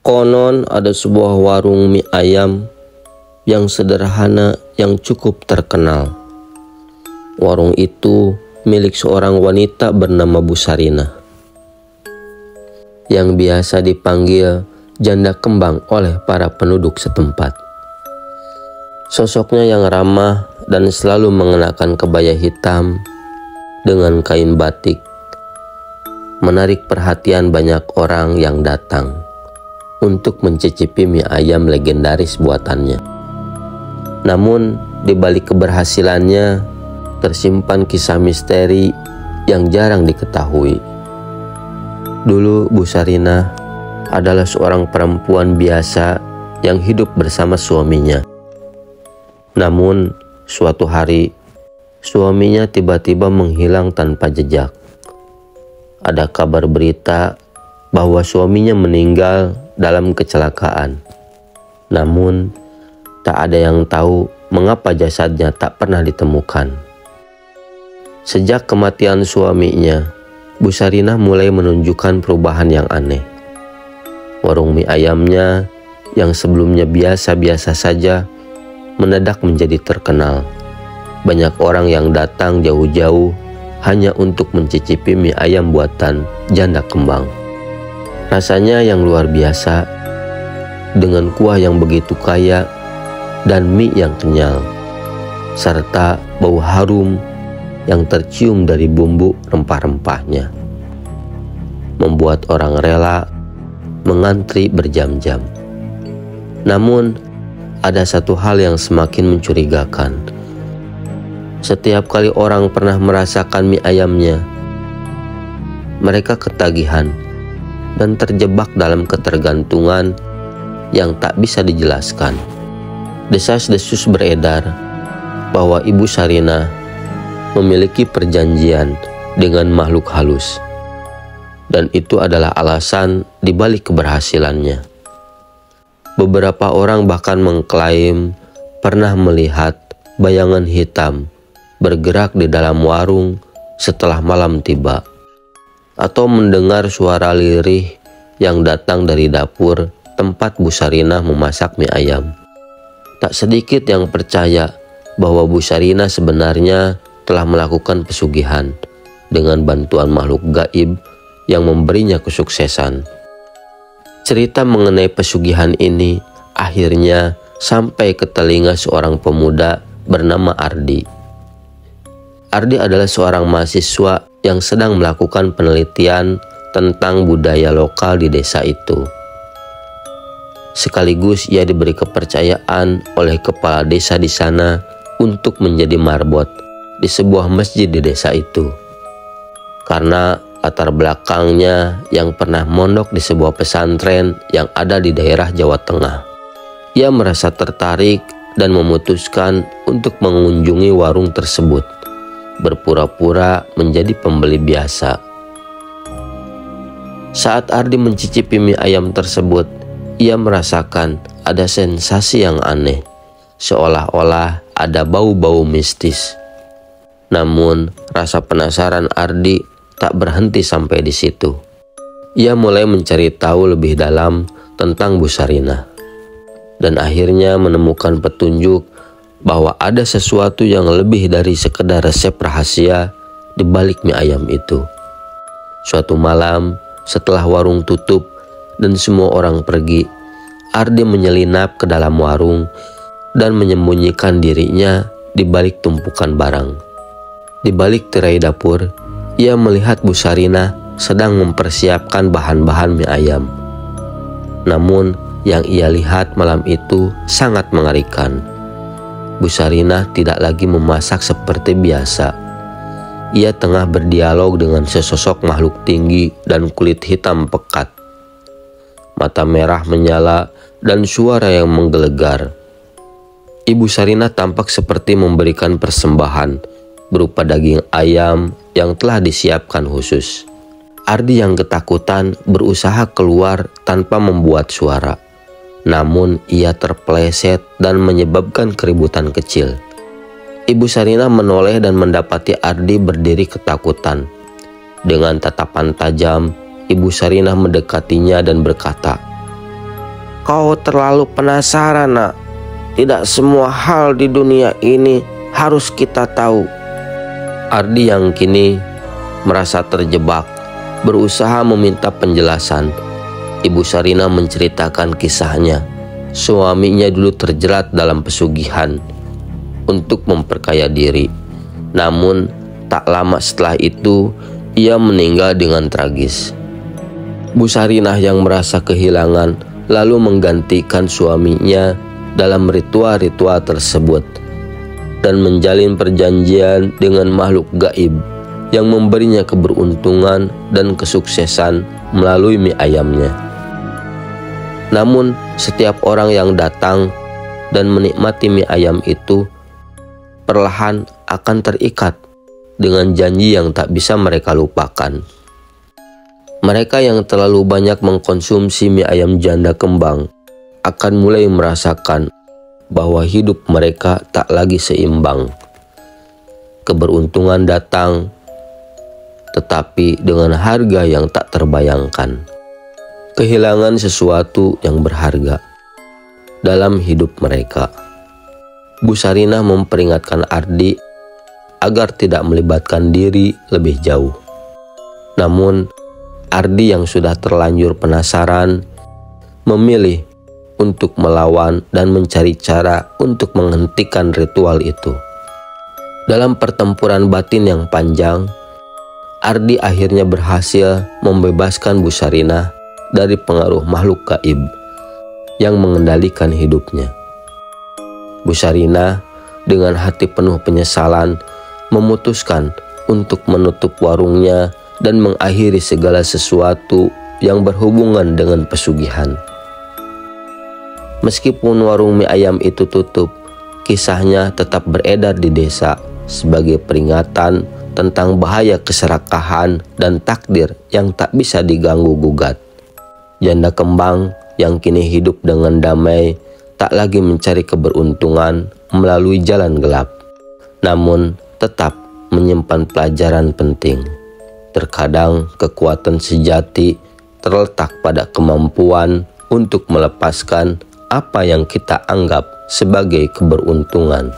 Konon ada sebuah warung mie ayam yang sederhana yang cukup terkenal. Warung itu milik seorang wanita bernama Bu Sarina, yang biasa dipanggil janda kembang oleh para penduduk setempat. Sosoknya yang ramah dan selalu mengenakan kebaya hitam dengan kain batik menarik perhatian banyak orang yang datang untuk mencicipi mie ayam legendaris buatannya. Namun, di balik keberhasilannya tersimpan kisah misteri yang jarang diketahui. Dulu Bu Sarina adalah seorang perempuan biasa yang hidup bersama suaminya. Namun, suatu hari suaminya tiba-tiba menghilang tanpa jejak. Ada kabar berita bahwa suaminya meninggal dalam kecelakaan. Namun, tak ada yang tahu mengapa jasadnya tak pernah ditemukan. Sejak kematian suaminya, Bu Sarina mulai menunjukkan perubahan yang aneh. Warung mie ayamnya yang sebelumnya biasa-biasa saja mendadak menjadi terkenal. Banyak orang yang datang jauh-jauh hanya untuk mencicipi mie ayam buatan janda kembang. Rasanya yang luar biasa, dengan kuah yang begitu kaya dan mie yang kenyal, serta bau harum yang tercium dari bumbu rempah-rempahnya, membuat orang rela mengantri berjam-jam. Namun, ada satu hal yang semakin mencurigakan. Setiap kali orang pernah merasakan mie ayamnya, mereka ketagihan dan terjebak dalam ketergantungan yang tak bisa dijelaskan. Desas-desus beredar bahwa Ibu Sarina memiliki perjanjian dengan makhluk halus, dan itu adalah alasan dibalik keberhasilannya. Beberapa orang bahkan mengklaim pernah melihat bayangan hitam bergerak di dalam warung setelah malam tiba, atau mendengar suara lirih yang datang dari dapur tempat Bu Sarina memasak mie ayam. Tak sedikit yang percaya bahwa Bu Sarina sebenarnya telah melakukan pesugihan dengan bantuan makhluk gaib yang memberinya kesuksesan. Cerita mengenai pesugihan ini akhirnya sampai ke telinga seorang pemuda bernama Ardi. Ardi adalah seorang mahasiswa yang sedang melakukan penelitian tentang budaya lokal di desa itu. Sekaligus ia diberi kepercayaan oleh kepala desa di sana untuk menjadi marbot di sebuah masjid di desa itu. Karena latar belakangnya yang pernah mondok di sebuah pesantren yang ada di daerah Jawa Tengah, ia merasa tertarik dan memutuskan untuk mengunjungi warung tersebut, berpura-pura menjadi pembeli biasa. Saat Ardi mencicipi mie ayam tersebut, ia merasakan ada sensasi yang aneh, seolah-olah ada bau-bau mistis. Namun, rasa penasaran Ardi tak berhenti sampai di situ. Ia mulai mencari tahu lebih dalam tentang Bu Sarina, dan akhirnya menemukan petunjuk bahwa ada sesuatu yang lebih dari sekedar resep rahasia di balik mie ayam itu. Suatu malam, setelah warung tutup dan semua orang pergi, Ardi menyelinap ke dalam warung dan menyembunyikan dirinya di balik tumpukan barang. Di balik tirai dapur, ia melihat Bu Sarina sedang mempersiapkan bahan-bahan mie ayam. Namun, yang ia lihat malam itu sangat mengerikan. Bu Sarina tidak lagi memasak seperti biasa. Ia tengah berdialog dengan sesosok makhluk tinggi dan kulit hitam pekat. Mata merah menyala dan suara yang menggelegar. Ibu Sarina tampak seperti memberikan persembahan berupa daging ayam yang telah disiapkan khusus. Ardi yang ketakutan berusaha keluar tanpa membuat suara. Namun ia terpeleset dan menyebabkan keributan kecil. Ibu Sarina menoleh dan mendapati Ardi berdiri ketakutan. Dengan tatapan tajam, Ibu Sarina mendekatinya dan berkata, Kau terlalu penasaran, nak. Tidak semua hal di dunia ini harus kita tahu. Ardi yang kini merasa terjebak berusaha meminta penjelasan. Ibu Sarina menceritakan kisahnya. Suaminya dulu terjerat dalam pesugihan untuk memperkaya diri. Namun tak lama setelah itu ia meninggal dengan tragis. Bu Sarinah yang merasa kehilangan lalu menggantikan suaminya dalam ritual-ritual tersebut dan menjalin perjanjian dengan makhluk gaib yang memberinya keberuntungan dan kesuksesan melalui mie ayamnya. Namun setiap orang yang datang dan menikmati mie ayam itu perlahan akan terikat dengan janji yang tak bisa mereka lupakan. Mereka yang terlalu banyak mengkonsumsi mie ayam janda kembang akan mulai merasakan bahwa hidup mereka tak lagi seimbang. Keberuntungan datang, tetapi dengan harga yang tak terbayangkan. Kehilangan sesuatu yang berharga dalam hidup mereka. Bu Sarinah memperingatkan Ardi agar tidak melibatkan diri lebih jauh. Namun Ardi yang sudah terlanjur penasaran memilih untuk melawan dan mencari cara untuk menghentikan ritual itu. Dalam pertempuran batin yang panjang, Ardi akhirnya berhasil membebaskan Bu Sarinah dari pengaruh makhluk gaib yang mengendalikan hidupnya. Bu Sarinah dengan hati penuh penyesalan memutuskan untuk menutup warungnya dan mengakhiri segala sesuatu yang berhubungan dengan pesugihan. Meskipun warung mie ayam itu tutup, kisahnya tetap beredar di desa sebagai peringatan tentang bahaya keserakahan dan takdir yang tak bisa diganggu-gugat. Janda kembang yang kini hidup dengan damai tak lagi mencari keberuntungan melalui jalan gelap, namun tetap menyimpan pelajaran penting. Terkadang kekuatan sejati terletak pada kemampuan untuk melepaskan apa yang kita anggap sebagai keberuntungan.